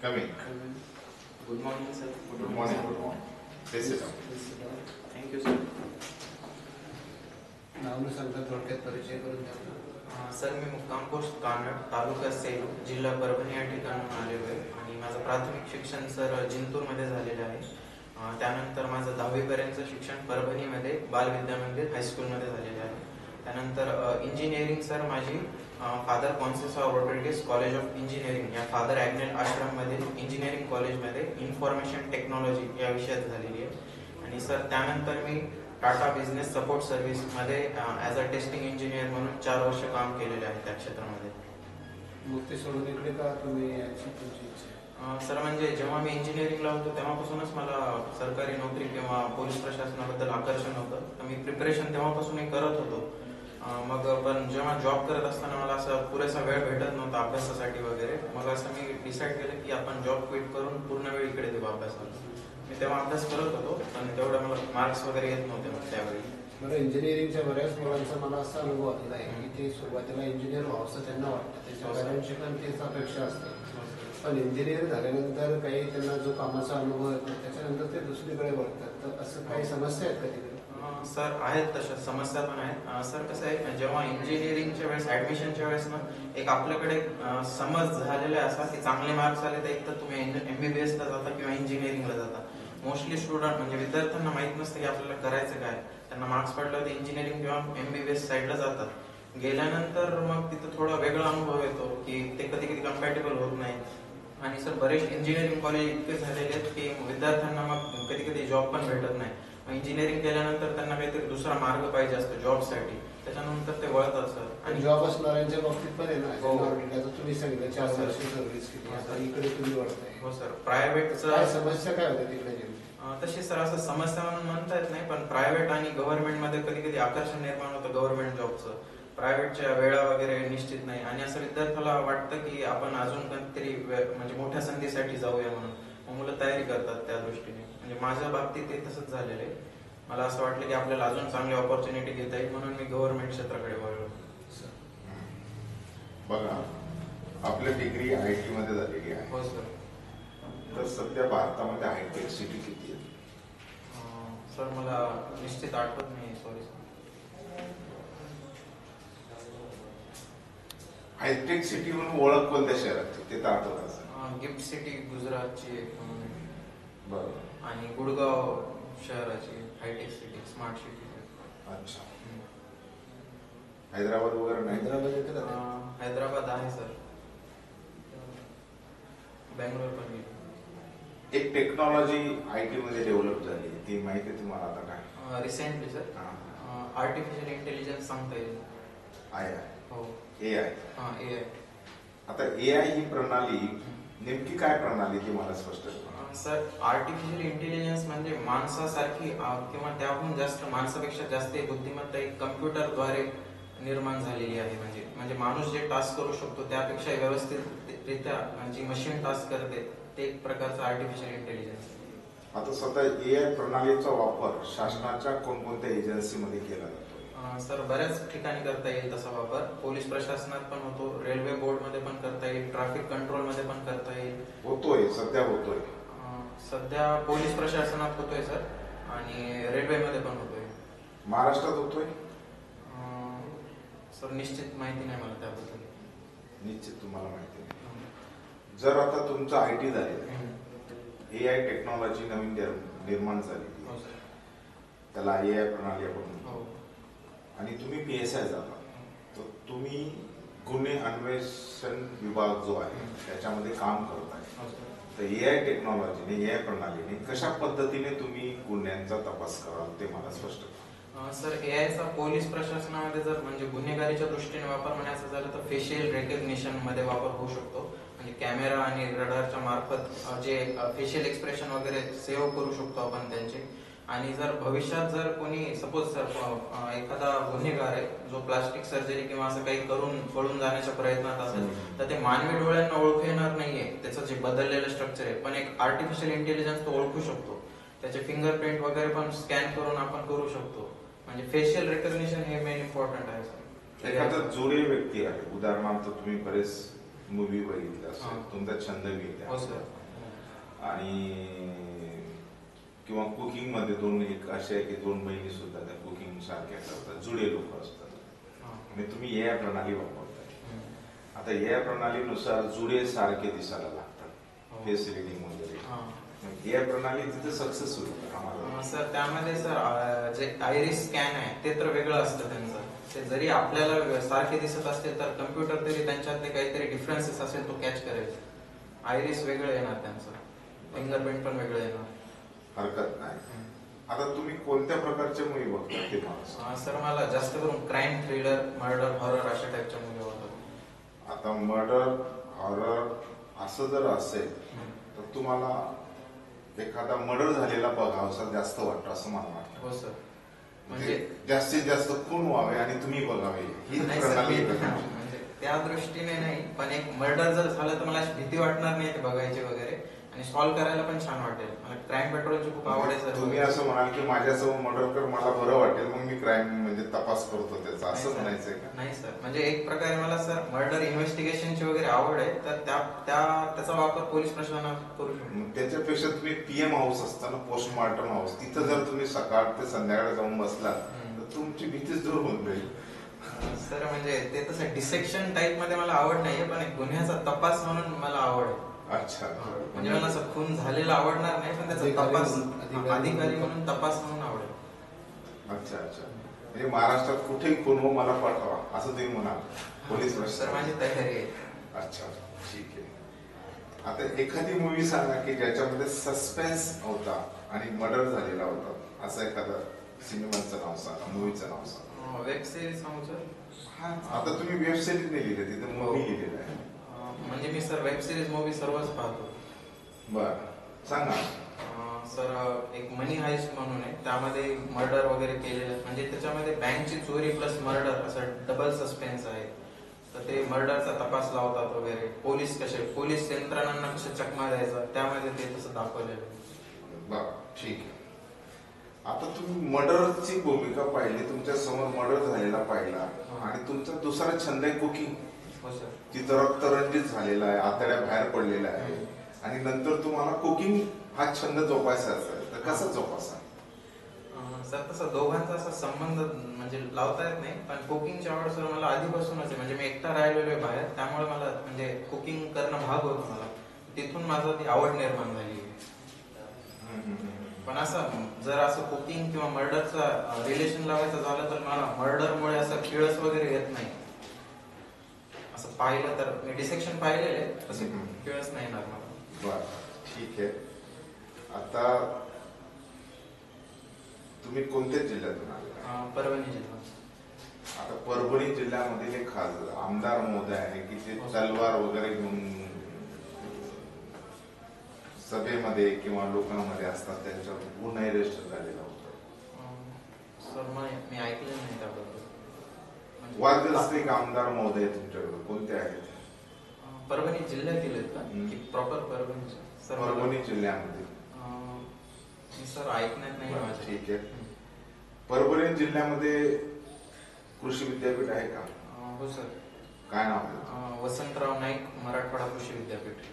Coming. Good morning, sir. Good morning. Good morning. Please sit down. Thank you, sir. नाव सांगता थोडक्यात परिचय करून द्या. सर मी मुक्काम पोस्ट कानड, तालुका सेलू, जिल्हा परभणी या ठिकाणून आलेलो आहे आणि माझं प्राथमिक शिक्षण सर जिंतूरमध्ये झालेलं आहे. त्यानंतर माझं 10वी पर्यंतचं शिक्षण परभणीमध्ये बालविद्या मंदिर हायस्कूलमध्ये झालेलं आहे. त्यानंतर इंजिनिअरिंग सर माझी father Conceicao Rodrigues college of engineering या फादर ॲग्नेल आश्रममधील इंजिनिअरिंग कॉलेजमध्ये इन्फॉर्मेशन टेक्नॉलॉजी या विषयात झालेली आहे. आणि सर त्यानंतर मी टाटा बिझनेस सपोर्ट सर्व्हिसमध्ये ॲज अ टेस्टिंग इंजिनियर म्हणून 4 वर्ष काम केलेले आहे त्या क्षेत्रामध्ये. मग ते सोडून इकडे का तुम्ही याची तुमची इच्छा? सर म्हणजे जेव्हा मी इंजिनिअरिंगला होतो तेव्हापासूनच मला सरकारी नोकरी किंवा पोलीस प्रशासनाबद्दल आकर्षण होतं. तर मी प्रिपरेशन तेव्हापासूनही करत होतो. मग पण जेव्हा जॉब करत असताना मला असं पुरेसा वेळ भेटत नव्हता अभ्यासासाठी वगैरे. मग असं मी डिसाईड केलं की आपण जॉब क्विट करून पूर्ण वेळ इकडे देऊ अभ्यासाला. मी तेव्हा अभ्यास करत होतो पण तेवढं मला मार्क्स वगैरे येत नव्हते मग त्यावेळी. बरं, इंजिनिअरिंगच्या बऱ्याच मुलांचा मला असा अनुभव आलेला आहे की ते सुरुवातीला इंजिनियर व्हावं असं त्यांना वाटतं. त्यांच्या पॅरेंट्सची पण तेच अपेक्षा असते. पण इंजिनियर झाल्यानंतर काही त्यांना जो कामाचा अनुभव येतो त्याच्यानंतर ते दुसरीकडे वळतात. तर असं काही समस्या आहेत का तिकडे? सर आहेत तशा समस्या पण आहेत. सर कसं आहे जेव्हा इंजिनिअरिंगच्या वेळेस ॲडमिशनच्या वेळेस ना एक आपल्याकडे समज झालेला असा की चांगले मार्क्स आले तर एक तर तुम्ही MBBSला जाता किंवा इंजिनिअरिंगला जाता. मोस्टली स्टुडंट म्हणजे विद्यार्थ्यांना माहीत नसतं की आपल्याला करायचं काय. त्यांना मार्क्स पडलं तर इंजिनिअरिंग किंवा MBBS साईडला जातात. गेल्यानंतर मग तिथं थोडा वेगळा अनुभव येतो की ते कधी कधी कम्पॅटेबल होत नाही. आणि सर बरेच इंजिनिअरिंग कॉलेज इतके झालेले आहेत की विद्यार्थ्यांना मग कधी कधी जॉब पण भेटत नाही. इंजिनिअरिंग केल्यानंतर त्यांना काहीतरी दुसरा मार्ग पाहिजे असतो जॉबसाठी. त्याच्यानंतर ते वळतात सर. आणि जॉब असणाऱ्यांच्या बाबतीत पण आहे ना. हो. तुम्ही सांगितलं 4 वर्ष सर्व्हिस केली, आता इकडे तुम्ही वळताय. हो सर. प्रायव्हेटचं काय समस्या काय होत्या तिकडे? तशी सर असं समस्या म्हणून म्हणता येत नाही पण प्रायव्हेट आणि गव्हर्नमेंटमध्ये कधी कधी आकर्षण निर्माण होतं गव्हर्नमेंट जॉबचं. प्रायव्हेटच्या वेळा वगैरे निश्चित नाही आणि असं विद्यार्थ्याला वाटतं की आपण अजून कधीतरी म्हणजे मोठ्या संधीसाठी जाऊया म्हणून मग मुलं तयारी करतात त्या दृष्टीने. म्हणजे माझ्या बाबतीत ते तसंच झालेलं आहे. मला असं वाटलं की आपल्याला अजून चांगली ऑपॉर्च्युनिटी घेता येईल म्हणून मी गव्हर्नमेंट क्षेत्राकडे वळलो. बघा, आपली डिग्री IT मध्ये झालेली आहे. हो सर. तर सध्या भारतामध्ये हायटेक सिटी किती आहे? सर मला निश्चित आठवत नाही. Sorry sir. हायटेक सिटी म्हणून ओळख कोणत्या शहराची ते तर आठवत? गिफ्ट सिटी गुजरातची एक म्हणून आहे. बरोबर. आणि गुडगाव शहराची हायटेक सिटी स्मार्ट सिटी. अच्छा. हैदराबाद वगैरे नाही? हैदराबाद येते का? हैदराबाद आहे सर. बँगलोर पण गेली. एक टेक्नॉलॉजी IT मध्ये डेव्हलप झाली ती माहिती आहे तुम्हाला आता काय? रिसेंटली सर आर्टिफिशियल इंटेलिजन्स सांगता येईल. आहे. हो. AI. AI. आता AI ही प्रणाली नेमकी काय प्रणाली ती मला स्पष्ट करा. सर आर्टिफिशियल इंटेलिजन्स म्हणजे माणसासारखी किंवा त्याहून जास्त माणसापेक्षा जास्त बुद्धिमत्ता एक कम्प्युटरद्वारे निर्माण झालेली आहे. म्हणजे माणूस जे टास्क करू शकतो त्यापेक्षा व्यवस्थितरित्या जी मशीन टास्क करते ते एक प्रकारचं आर्टिफिशियल इंटेलिजन्स. आता स्वतः AI प्रणालीचा वापर शासनाच्या कोणकोणत्या एजन्सीमध्ये केला जातो? सर बऱ्याच ठिकाणी करता येईल तसा वापर. पोलीस प्रशासनात पण होतो, रेल्वे बोर्डमध्ये पण करता येईल, ट्रॅफिक कंट्रोलमध्ये पण करता येईल. होतोय, सध्या होतोय. सध्या पोलीस प्रशासनात होतोय सर आणि रेल्वेमध्ये पण होतोय. महाराष्ट्रात होतोय? सर निश्चित माहिती नाही मला त्याबद्दल. निश्चित तुम्हाला माहिती नाही. जर आता तुमचं IT झाले, AI टेक्नॉलॉजी नवीन निर्माण झाली, हो सर. त्याला AI प्रणाली आपण म्हणतो, हो. आणि तुम्ही PSI जाता तर तुम्ही गुन्हे अन्वेषण विभाग जो आहे त्याच्यामध्ये काम करताय. हो सर. तर AI टेक्नॉलॉजीने AI प्रणालीने कशा पद्धतीने तुम्ही गुन्ह्यांचा तपास कराल ते मला स्पष्ट करा. सर AIचा पोलीस प्रशासनामध्ये जर म्हणजे गुन्हेगारीच्या दृष्टीने वापर म्हणायचं झालं तर फेशियल रेकग्निशन मध्ये वापर होऊ शकतो. म्हणजे कॅमेरा आणि रडारच्या मार्फत जे फेशियल एक्सप्रेशन वगैरे सेव्ह करू शकतो आपण त्यांचे. आणि जर भविष्यात जर कोणी सपोज सर एखादा गुन्हेगार आहे जो प्लास्टिक सर्जरी किंवा असं काही करून पळून जाण्याच्या प्रयत्नात असेल तर ते मानवी डोळ्यांना ओळखू येणार नाहीये त्याचं जे बदललेलं स्ट्रक्चर आहे. पण एक आर्टिफिशियल इंटेलिजन्स तो ओळखू शकतो. त्याचे फिंगरप्रिंट वगैरे पण स्कॅन करून आपण करू शकतो. म्हणजे फेशियल रेकग्निशन हे मेन इम्पॉर्टंट आहे सर. एखादा जोडे व्यक्ती आहे, उदाहरणार्थ तुम्ही बरेच मूवी बघितला असेल, हा. तुमचा छंद मी हो सर. आणि किंवा कुकिंग मध्ये दोन एक असे आहे की दोन बहिणी सुद्धा त्या कुकिंग सारख्या करतात, जुळे लोक असतात आणि तुम्ही या प्रणाली वापरताय. आता या प्रणालीनुसार जुळे सारखे दिसायला लागतात, फेस रिडिंग वगैरे. या प्रणाली तिथे सक्सेस होईल आम्हाला. सर त्यामध्ये सर जे आयरिस स्कॅन आहे ते तर वेगळं असतं त्यांचं. ते जरी आपल्याला सारखे दिसत असतील तर कम्प्युटर तरी त्यांच्यातले काहीतरी डिफरन्सेस असेल तो कॅच करेल. आयरिस वेगळं येणार त्यांचं, फिंगरप्रिंट पण वेगळं येणार. हरकत नाही. आता तुम्ही कोणत्या प्रकारचे मूवी बघता ते मला सांगा. सर मला जास्त करून क्राईम, थ्रिलर, मर्डर, हॉरर अशा टाईपच्या मूवी आवडतात. आता मर्डर, हॉरर असं जर असेल तर तुम्हाला एखादा मर्डर झालेला बघावासा जास्त वाटतं असं मला वाटतं. हो सर. म्हणजे जास्तीत जास्त खून व्हावे आणि तुम्ही बघावे ही नाही प्रणाली सर, आहे का? म्हणजे त्या दृष्टीने नाही, पण एक मर्डर जर झालं तर मला अशी भीती वाटणार नाही ते बघायची वगैरे, आणि सॉल्व्ह करायला पण छान वाटेल. मला क्राईम पेट्रोलची खूप आवड आहे सर. तुम्ही असं म्हणाल की माझ्यासमोर मर्डर कर, मला बरं वाटेल, मग मी क्राईम म्हणजे तपास करतो त्याचा, नाही असं सर. म्हणायचंय का? नाही सर, म्हणजे एक प्रकारे मला सर मर्डर इन्व्हेस्टिगेशनची वगैरे आवड आहे, तर त्याचा वापर पोलीस प्रशासनात करू शकतो. मग त्याच्यापेक्षा तुम्ही पीएम हाऊस असताना पोस्टमार्टम हाऊस तिथं जर तुम्ही सकाळ ते संध्याकाळ जाऊन बसलात तर तुमची भीतीच दूर होऊन जाईल. सर म्हणजे ते तसं डिसेक्शन टाईप मध्ये मला आवड नाहीये, पण एक गुन्ह्याचा तपास म्हणून मला आवड आहे. अच्छा. म्हणजे मला असं खून झालेला आवडणार नाही, पण त्याचा तपास अधिकारी म्हणून तपास म्हणून आवडेल. अच्छा अच्छा. म्हणजे महाराष्ट्रात कुठेही खून हो मला पाठवा असं तुम्ही म्हणाल पोलीस सर माझी तयारी आहे. अच्छा ठीक आहे. आता एखादी मूवी सांगा की ज्याच्यामध्ये सस्पेन्स होता आणि मर्डर झालेला होता, असं एखादं सिनेमाचं नाव सांगा, मूवीचं नाव सांगा. वेब सिरीज सांगू सर? हा, आता तुम्ही वेब सिरीज नाही लिहिले, तिथे मूवी लिहिलेलं आहे. म्हणजे मी सर वेब सिरीज मूवी सर्वच पाहतो. बर सांगा. सर एक मनी हाइस्ट म्हणून आहे, त्यामध्ये मर्डर वगैरे केलेलं, म्हणजे त्याच्यामध्ये बँकची चोरी प्लस मर्डर असं डबल सस्पेन्स आहे. तर ते मर्डरचा तपास लावतात वगैरे, पोलीस यंत्रणांना कसं चकमा द्यायचा त्यामध्ये ते तसं दाखवलेलं. बर ठीक आहे. आता तुम्ही मर्डरची भूमिका पाहिली, तुमच्या समोर मर्डर झालेला पाहिला आणि तुमचा दुसरा छंद आहे कुकिंग. हो सर. तिथं रक्तरंजित झालेला आहे, आतड्या बाहेर पडलेल्या आहे आणि नंतर तुम्हाला कुकिंग हा छंद जोपासायचा आहे, तर कसा जोपासा? सर तसा दोघांचा असा संबंध म्हणजे लावता येत नाही, पण कुकिंगची आवड सर मला आधीपासूनच आहे. म्हणजे मी एकटा राहिलेलो आहे बाहेर, त्यामुळे मला म्हणजे कुकिंग करणं भाग होतं मला, तिथून माझं ती आवड निर्माण झाली. पण असं जर असं कुकिंग किंवा मर्डरचा रिलेशन लावायचं झालं तर मला मर्डरमुळे असं किळस वगैरे येत नाही. असं पाहिलं तर मी डिसेक्शन पाहिलेले आहे, तसे किळस नाही येणार मला. बर ठीक आहे. आता तुम्ही कोणत्या जिल्ह्यातून आले? परभणी जिल्हा. आता परभणी जिल्ह्यामधील एक खासदार आमदार महोदय आहे की ते तलवार वगैरे घेऊन सभेमध्ये किंवा लोकांमध्ये असतात, त्यांच्यावर गुन्हा रजिस्टर झालेला होता. सर मी ऐकलं नाही त्याबद्दल. वादग्रस्त एक आमदार महोदय तुमच्याकडे कोणते आहेत? परभणी जिल्ह्यातील आहेत का की प्रॉपर परभणी? सर परभणी जिल्ह्यामध्ये. सर ऐकण्यात नाही माझ्या. ठीक आहे. परभणी जिल्ह्यामध्ये कृषी विद्यापीठ आहे का? हो सर. काय नाव आहे? वसंतराव नाईक मराठवाडा कृषी विद्यापीठ.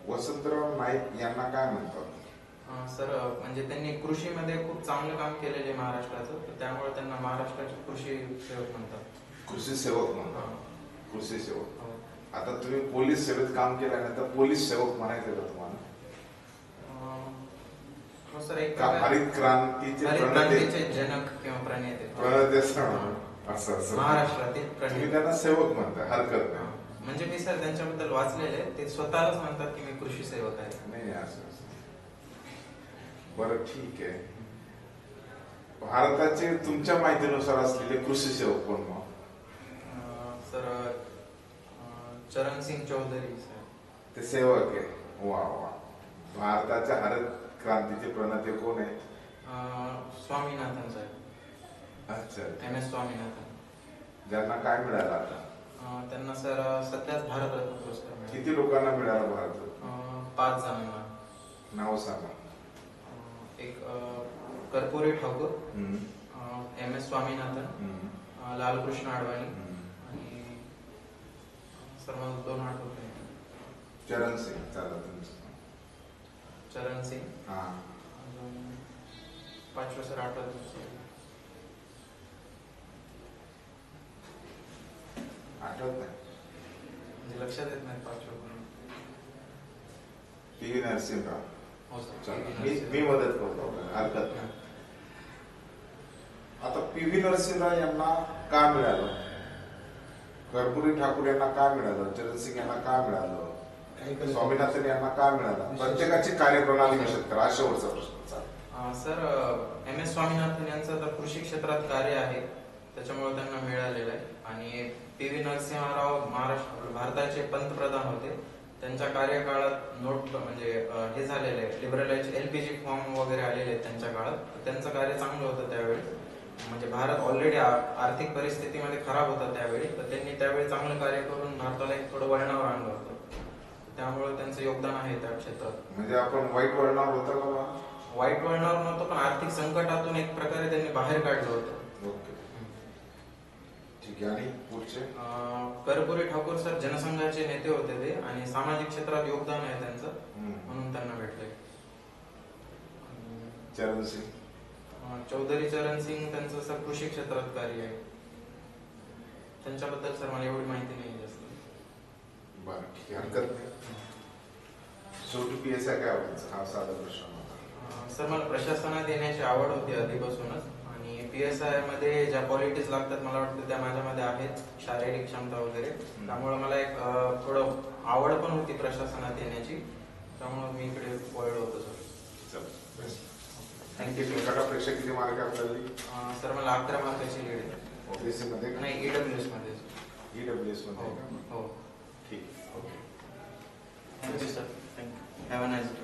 वसंतराव नाईक यांना काय म्हणतात? सर म्हणजे त्यांनी कृषीमध्ये खूप चांगलं काम केलेलं आहे महाराष्ट्राचं, तर त्यामुळे त्यांना महाराष्ट्राचे कृषी सेवक म्हणतात. कृषी सेवक म्हणतात. कृषी सेवक. हो. आता तुम्ही पोलीस सेवेत काम केल्यानंतर पोलीस सेवक म्हणायचं का तुम्हाला? हो सर. एक हरित क्रांतीचे जनक किंवा प्रणेते असं असं महाराष्ट्रातील तुम्ही प्रणेते, त्यांना सेवक म्हणता, हरकत नाही. म्हणजे मी सर त्यांच्याबद्दल वाचलेले आहे, ते स्वतःलाच म्हणतात की मी कृषी सेवक आहे. नाही असं बरं ठीक आहे. भारताचे तुमच्या माहितीनुसार असलेले कृषी सेवक कोण मग? सर चरण सिंग चौधरी सर. ते सेवक आहे. वा वा. भारताच्या हरित क्रांतीचे प्रणेते कोण आहे? स्वामीनाथन साहेब. अच्छा. MS स्वामीनाथन. ज्यांना काय मिळालं आता? त्यांना सर सध्याच भारतरत्न पुरस्कार मिळाला. किती लोकांना मिळाला भारत? 5 जणांना. नाव सांगा. एक कर्पूरी ठाकूर, MS स्वामीनाथन, लालकृष्ण अडवाणी आणि सर मला 2 आठवते. चरण सिंग चालेल तुमचं. चरण सिंग. हा. अजून 5वं सर आठवत. आठवत नाही. म्हणजे लक्षात येत नाही 5वं कोण. P V Narasimharao. हो सर. चालेल. मी मदत करतो हरकत नाही. आता पी व्ही नरसिंहराव यांना का मिळालं, कर्पूरी ठाकूर यांना का मिळालं, चरण सिंग यांना का मिळालं, काही स्वामीनाथन यांना का मिळालं, प्रत्येकाची कार्यप्रणाली विषद करा. हा शेवटचा प्रश्न. सर एम एस स्वामीनाथन यांचं तर कृषी क्षेत्रात कार्य आहे, त्याच्यामुळे त्यांना मिळालेलं आहे. आणि पी व्ही नरसिंहराव महाराष्ट्र भारताचे पंतप्रधान होते. त्यांच्या कार्यकाळात नोट म्हणजे हे झालेलं आहे, लिबरलाइज LPG फॉर्म वगैरे आलेले आहेत त्यांच्या काळात. त्यांचं कार्य चांगलं होतं त्यावेळी. म्हणजे भारत ऑलरेडी आर्थिक परिस्थितीमध्ये खराब होता त्यावेळी, तर त्यांनी त्यावेळी चांगलं कार्य करून भारताला एक थोडं वळणावर आणलं होतं. त्यामुळे त्यांचं योगदान आहे त्या क्षेत्रात. म्हणजे आपण वाईट वळणावर होतं का? वाईट वळणावर नव्हतं, पण आर्थिक संकटातून एक प्रकारे त्यांनी बाहेर काढलं होतं. ओके, ठीक आहे. आणि पुढचे कर्पूरी ठाकूर सर जनसंघाचे नेते होते ते, आणि सामाजिक क्षेत्रात योगदान आहे त्यांचं, म्हणून त्यांना भेटले. चरण सिंग. चौधरी चरण सिंग त्यांचं सर कृषी क्षेत्रात कार्य आहे. त्यांच्याबद्दल सर मला एवढी माहिती नाही जास्त. बरं, ठीक आहे, हरकत नाही. शेवटी PSI काय आवडायचं, हा साधा प्रश्न होता. सर मला प्रशासनात येण्याची आवड होती आधीपासूनच, आणि PSI मध्ये ज्या क्वालिटीज लागतात मला वाटतं त्या माझ्यामध्ये आहेत, शारीरिक क्षमता वगैरे. त्यामुळे मला एक थोडं आवड पण होती प्रशासनात येण्याची, त्यामुळे मी इकडे वळलो होतो सर. थँक्यू. गटापेक्षा किती मार्क आपल्याला? सर मला 11 मार्काची लीड आहे. OBC मध्ये नाही, EWS मध्ये. EWS मध्ये. हो. ठीक. Okay. Thank you sir. Thank you. Have a nice day.